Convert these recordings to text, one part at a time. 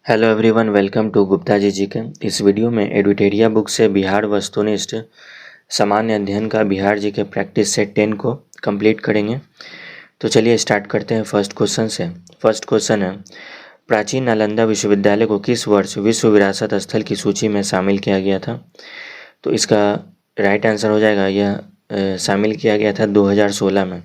Hello everyone, welcome to Gupta ji के। इस video में एडुटेरिया बुक से बिहार वस्तुनिष्ठ सामान्य अध्ययन का बिहार जी के प्रैक्टिस सेट 10 को कंप्लीट करेंगे। तो चलिए स्टार्ट करते हैं फर्स्ट क्वेश्चन से। फर्स्ट क्वेश्चन है, प्राचीन नालंदा विश्वविद्यालय को किस वर्ष विश्व विरासत स्थल की सूची में शामिल किया गया था? तो इसका राइट आंसर हो जाएगा, यह शामिल किया गया था 2016 में।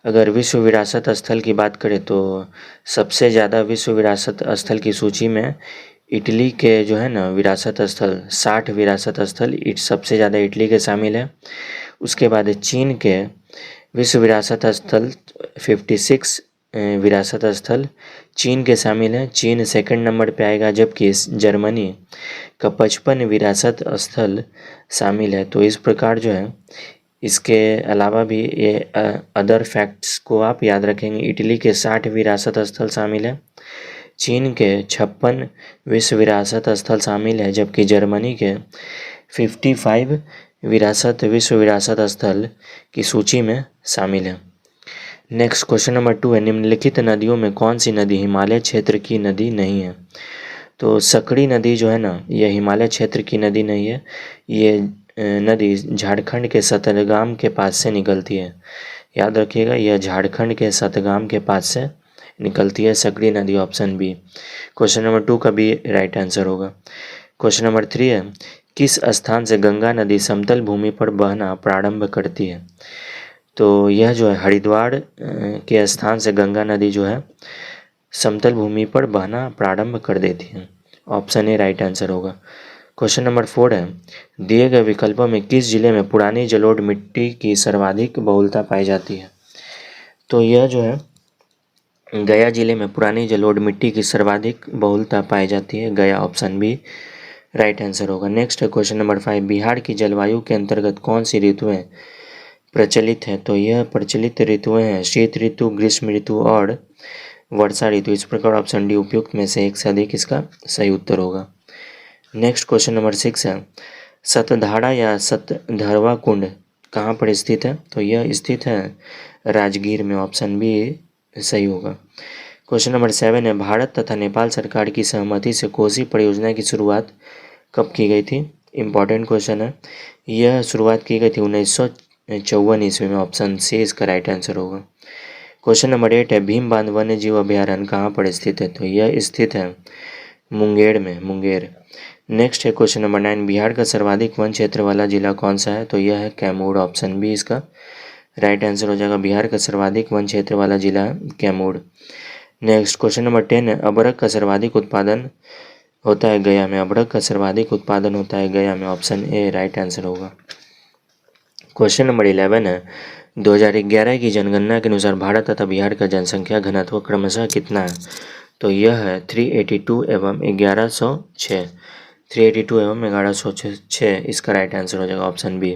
अगर विश्व विरासत स्थल की बात करें तो सबसे ज़्यादा विश्व विरासत स्थल की सूची में इटली के जो है ना विरासत स्थल 60 विरासत स्थल सबसे ज़्यादा इटली के शामिल है। उसके बाद चीन के विश्व विरासत स्थल 56 विरासत स्थल चीन के शामिल हैं। चीन सेकंड नंबर पे आएगा, जबकि जर्मनी का 55 विरासत स्थल शामिल है। तो इस प्रकार जो है इसके अलावा भी ये अदर फैक्ट्स को आप याद रखेंगे। इटली के 60 विरासत स्थल शामिल है, चीन के 56 विश्व विरासत स्थल शामिल है, जबकि जर्मनी के 55 विश्व विरासत स्थल की सूची में शामिल है। नेक्स्ट क्वेश्चन नंबर 2 है, निम्नलिखित नदियों में कौन सी नदी हिमालय क्षेत्र की नदी नहीं है? तो सकड़ी नदी जो है ना, यह हिमालय क्षेत्र की नदी नहीं है। ये नदी झारखंड के सतरगाम के पास से निकलती है। याद रखिएगा, यह झारखंड के सतगाम के पास से निकलती है सकड़ी नदी, ऑप्शन बी। क्वेश्चन नंबर 2 का भी राइट आंसर होगा। क्वेश्चन नंबर 3 है, किस स्थान से गंगा नदी समतल भूमि पर बहना प्रारंभ करती है? तो यह जो है हरिद्वार के स्थान से गंगा नदी जो है समतल भूमि पर बहना प्रारंभ कर देती है। ऑप्शन ए राइट आंसर होगा। क्वेश्चन नंबर 4 है, दिए गए विकल्पों में किस जिले में पुरानी जलोढ़ मिट्टी की सर्वाधिक बहुलता पाई जाती है? तो यह जो है गया जिले में पुरानी जलोढ़ मिट्टी की सर्वाधिक बहुलता पाई जाती है। गया, ऑप्शन बी राइट आंसर होगा। नेक्स्ट है क्वेश्चन नंबर 5, बिहार की जलवायु के अंतर्गत कौन सी ऋतुएं प्रचलित है? तो यह प्रचलित ऋतुएं हैं शीत ऋतु, ग्रीष्म ऋतु और वर्षा ऋतु। इस प्रकार ऑप्शन डी उपयुक्त में से एक से अधिक इसका सही उत्तर होगा। नेक्स्ट क्वेश्चन नंबर 6 है, सतधारा या सतधरवा कुंड कहाँ पर स्थित है? तो यह स्थित है राजगीर में, ऑप्शन बी सही होगा। क्वेश्चन नंबर 7 है, भारत तथा नेपाल सरकार की सहमति से कोसी परियोजना की शुरुआत कब की गई थी? इम्पॉर्टेंट क्वेश्चन है। यह शुरुआत की गई थी 1954 ईस्वी में, ऑप्शन सी इसका राइट आंसर होगा। क्वेश्चन नंबर 8 है, भीम बांध वन्य जीव अभयारण्य कहाँ पर स्थित है? तो यह स्थित है मुंगेर में, मुंगेर। नेक्स्ट है क्वेश्चन नंबर 9, बिहार का सर्वाधिक वन क्षेत्र वाला जिला कौन सा है? तो यह है कैमूर, ऑप्शन बी इसका राइट आंसर हो जाएगा। बिहार का सर्वाधिक वन क्षेत्र वाला जिला है कैमूर। नेक्स्ट क्वेश्चन नंबर 10 है, अबरक का सर्वाधिक उत्पादन होता है गया में। अबरक का सर्वाधिक उत्पादन होता है गया में, ऑप्शन ए राइट आंसर होगा। क्वेश्चन नंबर 11 है, 2011 की जनगणना के अनुसार भारत तथा बिहार का जनसंख्या घनत्व क्रमशः कितना है? तो यह है 382 एवं 1106। 382 एवं 1106 इसका राइट आंसर हो जाएगा, ऑप्शन बी।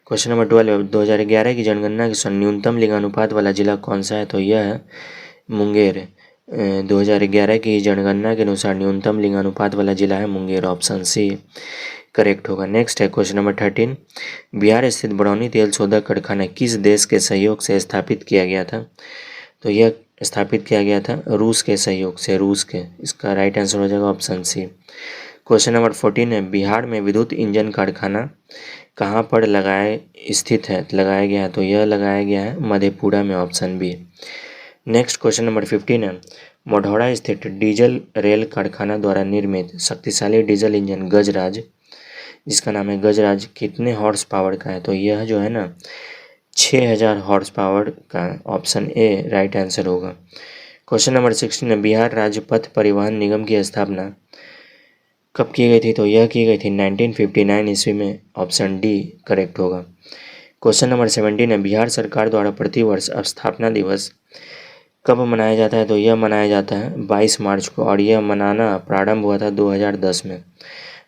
क्वेश्चन नंबर 12, 2011 की जनगणना के न्यूनतम लिंगानुपात वाला जिला कौन सा है? तो यह है मुंगेर। 2011 की जनगणना के अनुसार न्यूनतम लिंगानुपात वाला जिला है मुंगेर, ऑप्शन सी करेक्ट होगा। नेक्स्ट है क्वेश्चन नंबर 13, बिहार स्थित बरौनी तेल शोधक कारखाना किस देश के सहयोग से स्थापित किया गया था? तो यह स्थापित किया गया था रूस के सहयोग से, रूस के। इसका राइट आंसर हो जाएगा ऑप्शन सी। क्वेश्चन नंबर 14 है, बिहार में विद्युत इंजन कारखाना कहाँ पर लगाया गया है? तो यह लगाया गया है मधेपुरा में, option B. Next question number 15 है, मढ़ौरा स्थित डीजल रेल कारखाना द्वारा निर्मित शक्तिशाली डीजल इंजन गजराज, जिसका नाम है गजराज, कितने हॉर्स पावर का है? तो यह जो है ना 6000 हॉर्स पावर का, ऑप्शन ए राइट आंसर होगा। क्वेश्चन नंबर 16 है, बिहार राज्य पथ परिवहन निगम की स्थापना कब की गई थी? तो यह की गई थी 1959 ईस्वी में, ऑप्शन डी करेक्ट होगा। क्वेश्चन नंबर 17 है, बिहार सरकार द्वारा प्रतिवर्ष स्थापना दिवस कब मनाया जाता है? तो यह मनाया जाता है 22 मार्च को, और यह मनाना प्रारंभ हुआ था 2010 में।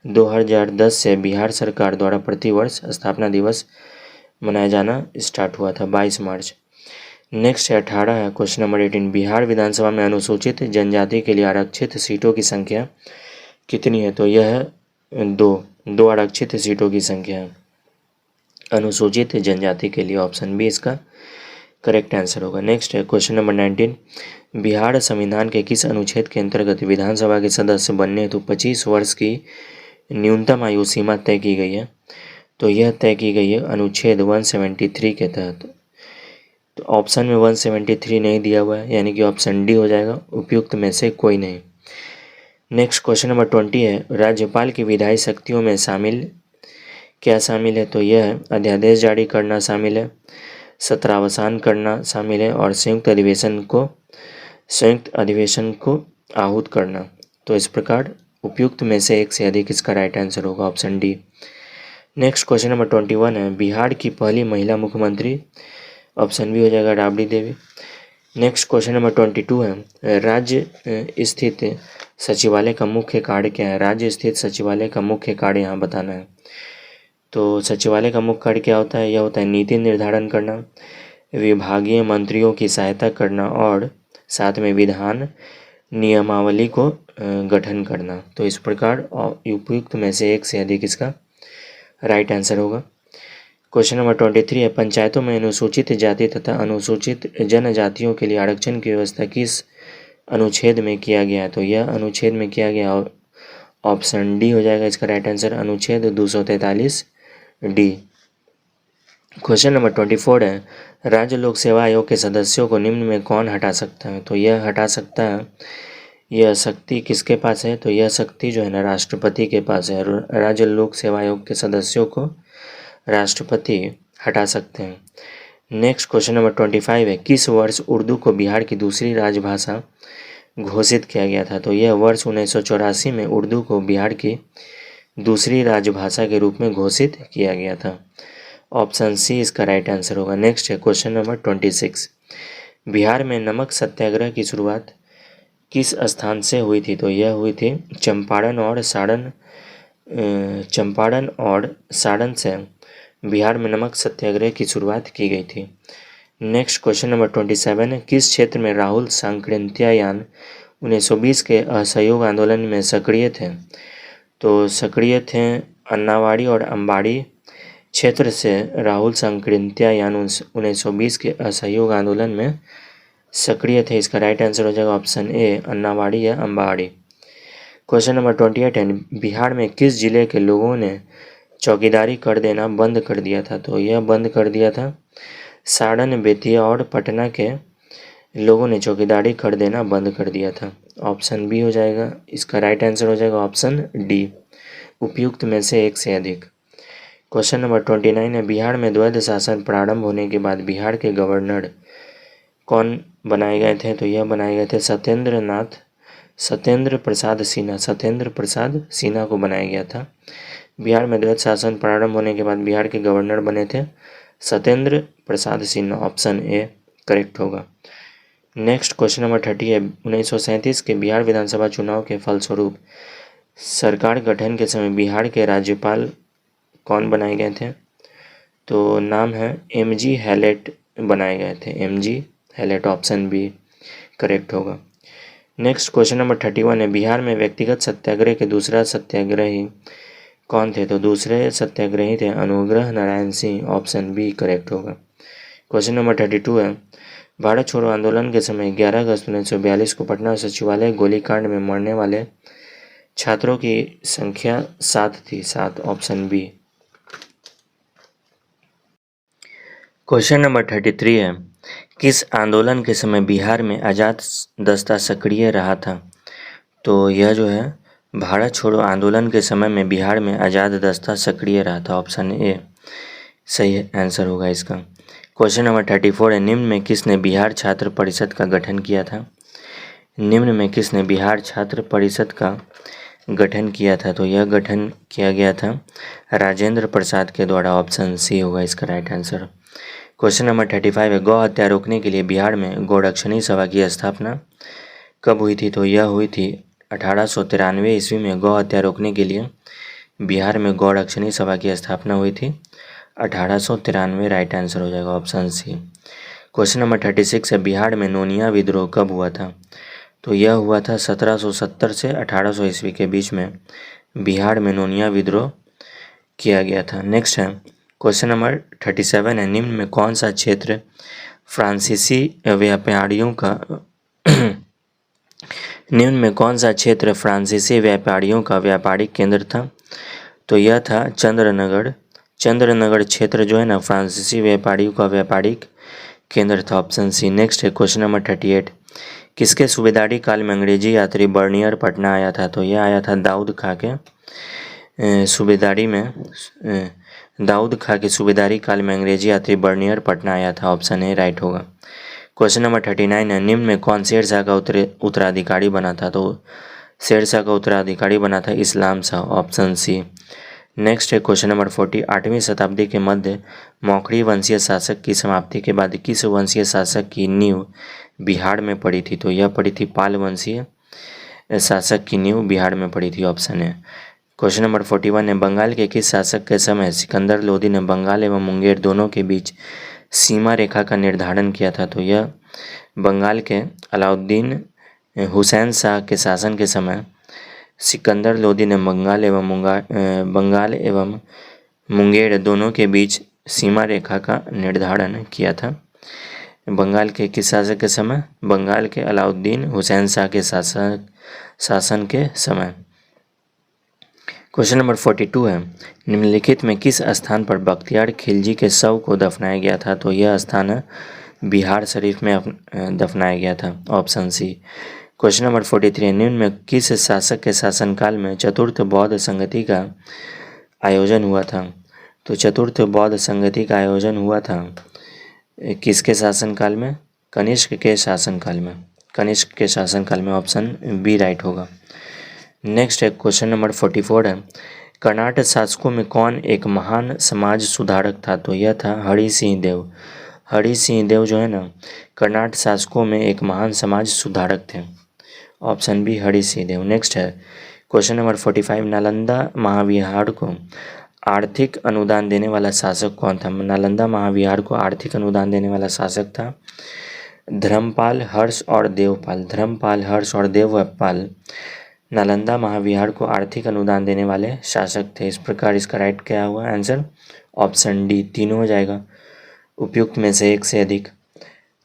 2010 से बिहार सरकार द्वारा प्रतिवर्ष स्थापना दिवस मनाया जाना स्टार्ट हुआ था 22 मार्च। नेक्स्ट है 18 है क्वेश्चन नंबर 18, बिहार विधानसभा में अनुसूचित जनजाति के लिए आरक्षित सीटों की संख्या कितनी है? तो यह है दो आरक्षित सीटों की संख्या है अनुसूचित जनजाति के लिए, ऑप्शन बी इसका करेक्ट आंसर होगा। नेक्स्ट है क्वेश्चन नंबर 19, बिहार संविधान के किस अनुच्छेद के अंतर्गत विधानसभा के सदस्य बनने हेतु 25 वर्ष की न्यूनतम आयु सीमा तय की गई है? तो यह तय की गई है अनुच्छेद 173 के तहत। तो ऑप्शन में 173 नहीं दिया हुआ है, यानी कि ऑप्शन डी हो जाएगा, उपयुक्त में से कोई नहीं। नेक्स्ट क्वेश्चन नंबर 20 है, राज्यपाल की विधायी शक्तियों में शामिल क्या शामिल है? तो यह अध्यादेश जारी करना शामिल है, सत्रावसान करना शामिल है और संयुक्त अधिवेशन को आहूत करना। तो इस प्रकार उपयुक्त में से एक से अधिक इसका राइट आंसर होगा option D. Next question number 21 है, बिहार की पहली महिला मुख्यमंत्री? ऑप्शन बी हो जाएगा Rabri Devi. Next question number 22 है, राज्य स्थित सचिवालय का मुख्य कार्य क्या है? राज्य स्थित सचिवालय का मुख्य कार्य यहाँ बताना है। तो सचिवालय का मुख्य कार्य क्या होता है? यह होता है नीति निर्धारण करना, विभागीय मंत्रियों की सहायता करना और साथ में विधान नियमावली को गठन करना। तो इस प्रकार उपयुक्त में से एक से अधिक इसका राइट आंसर होगा। क्वेश्चन नंबर 23 है, पंचायतों में अनुसूचित जाति तथा अनुसूचित जनजातियों के लिए आरक्षण की व्यवस्था किस अनुच्छेद में किया गया है? तो यह अनुच्छेद में किया गया, ऑप्शन डी हो जाएगा इसका राइट आंसर, अनुच्छेद 243 डी। क्वेश्चन नंबर 24 है, राज्य लोक सेवा आयोग के सदस्यों को निम्न में कौन हटा सकता है? तो यह हटा सकता है, यह शक्ति किसके पास है? तो यह शक्ति जो है ना राष्ट्रपति के पास है। राज्य लोक सेवा आयोग के सदस्यों को राष्ट्रपति हटा सकते हैं। नेक्स्ट क्वेश्चन नंबर 25 है, किस वर्ष उर्दू को बिहार की दूसरी राजभाषा घोषित किया गया था? तो यह वर्ष 1984 में उर्दू को बिहार की दूसरी राजभाषा के रूप में घोषित किया गया था। ऑप्शन सी इसका राइट आंसर होगा। नेक्स्ट है क्वेश्चन नंबर 26, बिहार में नमक सत्याग्रह की शुरुआत किस स्थान से हुई थी? तो यह हुई थी चंपारण और सारण से बिहार में नमक सत्याग्रह की शुरुआत की गई थी। नेक्स्ट क्वेश्चन नंबर 27 है, किस क्षेत्र में राहुल सांकृत्यायन 1920 के असहयोग आंदोलन में सक्रिय थे? तो सक्रिय थे अन्नावाड़ी और अम्बाड़ी क्षेत्र से राहुल सांकृत्यायन 1920 के असहयोग आंदोलन में सक्रिय थे। इसका राइट आंसर हो जाएगा ऑप्शन ए, अन्नावाड़ी या अम्बाड़ी। क्वेश्चन नंबर 28 है, बिहार में किस जिले के लोगों ने चौकीदारी कर देना बंद कर दिया था? तो यह बंद कर दिया था सारण, बेतिया और पटना के लोगों ने चौकीदारी कर देना बंद कर दिया था। ऑप्शन बी हो जाएगा, इसका राइट आंसर हो जाएगा ऑप्शन डी, उपयुक्त में से एक से अधिक। क्वेश्चन नंबर 29 है, बिहार में द्वैध शासन प्रारंभ होने के बाद बिहार के गवर्नर कौन बनाए गए थे? तो यह बनाए गए थे सत्येंद्र प्रसाद सिन्हा को बनाया गया था। बिहार में द्वैध शासन प्रारंभ होने के बाद बिहार के गवर्नर बने थे Satyendra Prasad Sinha, option A correct होगा। नेक्स्ट क्वेश्चन नंबर 30 है, 1937 के बिहार विधानसभा चुनाव के फलस्वरूप सरकार गठन के समय बिहार के राज्यपाल कौन बनाए गए थे? तो नाम है MG हैलेट बनाए गए थे, MG Hallett, option B correct होगा। नेक्स्ट क्वेश्चन नंबर 31 है, बिहार में व्यक्तिगत सत्याग्रह के दूसरा सत्याग्रही कौन थे? तो दूसरे सत्याग्रही थे Anugrah Narayan Singh, option B correct होगा। क्वेश्चन नंबर 32 है, भारत छोड़ो आंदोलन के समय 11 अगस्त 1942 को पटना सचिवालय गोलीकांड में मरने वाले छात्रों की संख्या 7 थी, 7, ऑप्शन बी। क्वेश्चन नंबर 33 है, किस आंदोलन के समय बिहार में आज़ाद दस्ता सक्रिय रहा था? तो यह जो है भारत छोड़ो आंदोलन के समय में बिहार में आज़ाद दस्ता सक्रिय रहा था, ऑप्शन ए सही आंसर होगा इसका। क्वेश्चन नंबर 34 है, निम्न में किसने बिहार छात्र परिषद का गठन किया था? निम्न में किसने बिहार छात्र परिषद का गठन किया था? तो यह गठन किया गया था राजेंद्र प्रसाद के द्वारा, ऑप्शन सी होगा इसका राइट आंसर। क्वेश्चन नंबर 35 है, गौ हत्या रोकने के लिए बिहार में गौरक्षणी सभा की स्थापना कब हुई थी? तो यह हुई थी 1893 ईस्वी में गौ हत्या रोकने के लिए बिहार में गौरक्षणी सभा की स्थापना हुई थी 1893, राइट आंसर हो जाएगा ऑप्शन सी। क्वेश्चन नंबर 36 है, बिहार में नोनिया विद्रोह कब हुआ था? तो यह हुआ था 1770 से 1800 ईस्वी के बीच में बिहार में नोनिया विद्रोह किया गया था। नेक्स्ट है क्वेश्चन नंबर 37 है, निम्न में कौन सा क्षेत्र फ्रांसीसी व्यापारियों का निम्न में कौन सा क्षेत्र फ्रांसीसी व्यापारियों का व्यापारिक केंद्र था? तो यह था चंद्रनगढ़। चंद्रनगढ़ क्षेत्र जो है ना फ्रांसीसी व्यापारियों का व्यापारिक केंद्र था। Option C. नेक्स्ट है क्वेश्चन नंबर 38। किसके सूबेदारी काल में अंग्रेजी यात्री बर्नियर पटना आया था? तो यह आया था दाऊद खां के सूबेदारी में दाऊद खां की सूबेदारी काल में अंग्रेजी यात्री बर्नियर पटना आया था। ऑप्शन ए राइट होगा। क्वेश्चन नंबर 39 है निम्न में कौन शेरशाह का उत्तराधिकारी बना था? तो शेरशाह का उत्तराधिकारी बना था Islam Shah. Option C. Next है क्वेश्चन नंबर 40। 8वीं शताब्दी के मध्य मौखरी वंशीय शासक की समाप्ति के बाद किस वंशीय शासक की नींव बिहार में पड़ी थी? तो यह पड़ी थी पाल वंशीय शासक की नींव बिहार में पड़ी थी। ऑप्शन है। क्वेश्चन नंबर 41 है बंगाल के किस शासक के समय सिकंदर लोदी ने बंगाल एवं मुंगेर दोनों के बीच सीमा रेखा का निर्धारण किया था? तो यह बंगाल के अलाउद्दीन हुसैन शाह के शासन के समय सिकंदर लोदी ने बंगाल एवं मुंगेर दोनों के बीच सीमा रेखा का निर्धारण किया था। बंगाल के किस शासक के समय? बंगाल के अलाउद्दीन हुसैन शाह के शासन के समय। क्वेश्चन नंबर 42 है निम्नलिखित में किस स्थान पर बख्तियार खिलजी के शव को दफनाया गया था? तो यह स्थान है बिहार शरीफ में दफनाया गया था। Option C. क्वेश्चन नंबर 43 निम्न में किस शासक के शासनकाल में चतुर्थ बौद्ध संगति का आयोजन हुआ था? तो चतुर्थ बौद्ध संगति का आयोजन हुआ था किसके शासनकाल में? कनिष्क के शासनकाल में। कनिष्क के शासनकाल में। ऑप्शन बी राइट होगा। नेक्स्ट है क्वेश्चन नंबर 44 है कर्नाटक शासकों में कौन एक महान समाज सुधारक था? तो यह था हरि सिंह देव। हरि सिंह देव जो है ना कर्नाटक शासकों में एक महान समाज सुधारक थे। ऑप्शन बी हरि सिंह देव। नेक्स्ट है क्वेश्चन नंबर 45 नालंदा महाविहार को आर्थिक अनुदान देने वाला शासक कौन था? नालंदा महाविहार को आर्थिक अनुदान देने वाला शासक था धर्मपाल, हर्ष और देवपाल। धर्मपाल, हर्ष और देवपाल नालंदा महाविहार को आर्थिक अनुदान देने वाले शासक थे। इस प्रकार इसका राइट क्या हुआ आंसर? ऑप्शन डी तीनों हो जाएगा उपयुक्त में से एक से अधिक।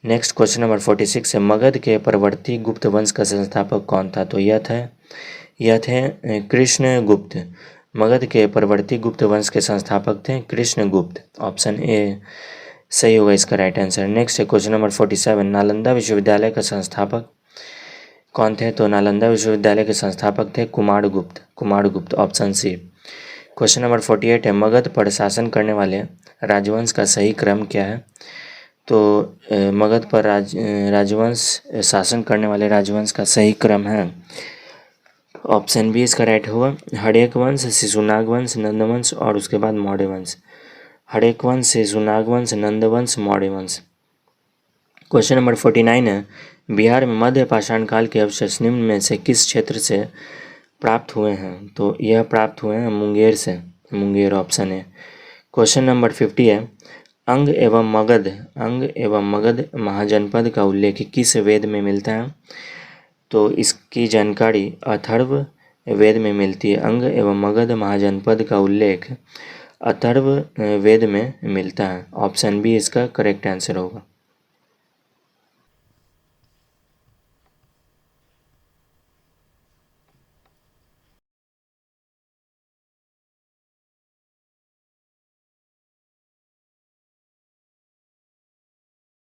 नेक्स्ट क्वेश्चन नंबर 46 है मगध के परवर्ती गुप्त वंश का संस्थापक कौन था? तो यह थे कृष्णगुप्त। मगध के परवर्ती गुप्त वंश के संस्थापक थे कृष्णगुप्त। ऑप्शन ए सही होगा इसका राइट आंसर। नेक्स्ट है क्वेश्चन नंबर 47 नालंदा विश्वविद्यालय का संस्थापक कौन थे? तो नालंदा विश्वविद्यालय के संस्थापक थे Kumaragupta. Option C. Question number 48 है मगध पर शासन करने वाले राजवंश का सही क्रम क्या है? तो मगध पर राजवंश शासन करने वाले राजवंश का सही क्रम है ऑप्शन बी इसका राइट होगा हड़ेक वंश, शिशुनाग वंश, नंदवंश और उसके बाद मौर्य वंश। हड़ेक वंश, शिशुनाग वंश, नंदवंश, मौर्य वंश। क्वेश्चन नंबर 49 है बिहार में मध्य पाषाण काल के अवशेष निम्न में से किस क्षेत्र से प्राप्त हुए हैं? तो यह प्राप्त हुए हैं मुंगेर से। मुंगेर ऑप्शन है। क्वेश्चन नंबर 50 है अंग एवं मगध महाजनपद का उल्लेख किस वेद में मिलता है? तो इसकी जानकारी अथर्व वेद में मिलती है। अंग एवं मगध महाजनपद का उल्लेख अथर्व वेद में मिलता है। ऑप्शन बी इसका करेक्ट आंसर होगा।